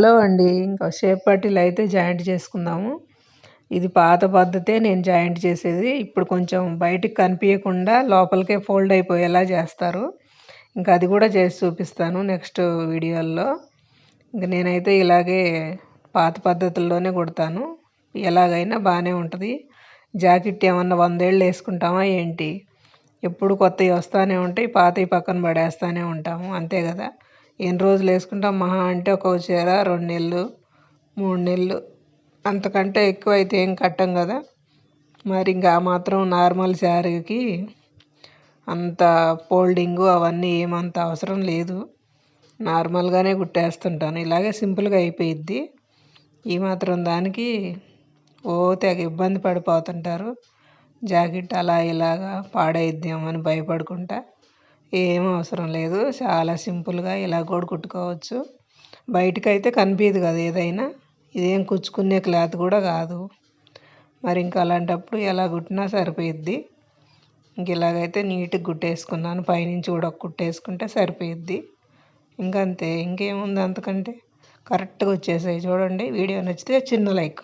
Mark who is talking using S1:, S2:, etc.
S1: Hello అండి. ఇంకా shape పట్టీలు అయితే జాయింట్ చేసుకుందాము. ఇది పాత పద్ధతే నేను జాయింట్ చేసేది. ఇప్పుడు కొంచెం బయటికి కనిపియకుండా లోపలికే ఫోల్డ్ అయిపోయేలా చేస్తారు. ఇంకా అది కూడా చేసి చూపిస్తాను నెక్స్ట్ వీడియోల్లో. ఇంక నేనైతే ఇలాగే పాత పద్ధతుల్లోనే కుడతాను. ఎలాగైనా బాగానే ఉంటుంది. జాకెట్ ఏమన్నా 100 ఏళ్ళు వేసుకుంటామా ఏంటి? ఎప్పుడు కొత్తవి వస్తూనే ఉంటాయి, పాతవి పక్కన పడేస్తూనే ఉంటాము, అంతే కదా. ఎన్ని రోజులు వేసుకుంటాం? మహా అంటే ఒక చీర 2 నెలలు 3 నెలలు, అంతకంటే ఎక్కువ అయితే ఏం కట్టం కదా. మరి ఇంకా ఆ మాత్రం నార్మల్ శారీకి అంత ఫోల్డింగు అవన్నీ ఏమంత అవసరం లేదు. నార్మల్గానే కుట్టేస్తుంటాను. ఇలాగే సింపుల్గా అయిపోయిద్ది. ఈ మాత్రం దానికి తెగ ఇబ్బంది పడిపోతుంటారు. జాకెట్ అలా ఇలాగా పాడైద్దేమో అని భయపడుకుంటా. ఏం అవసరం లేదు, చాలా సింపుల్గా ఇలా కూడా కుట్టుకోవచ్చు. బయటకైతే కనిపించదు కదా ఏదైనా. ఇదేం కుచ్చుకునే క్లాత్ కూడా కాదు. మరి ఇంకా అలాంటప్పుడు ఎలా కుట్టినా సరిపోయిద్ది. ఇంక ఇలాగైతే నీట్గా కుట్టేసుకున్నాను. పైనుంచి కూడా కుట్టేసుకుంటే సరిపోయిద్ది. ఇంకంతే, ఇంకేముంది అంతకంటే. కరెక్ట్గా వచ్చేసాయి చూడండి. వీడియో నచ్చితే చిన్న లైక్.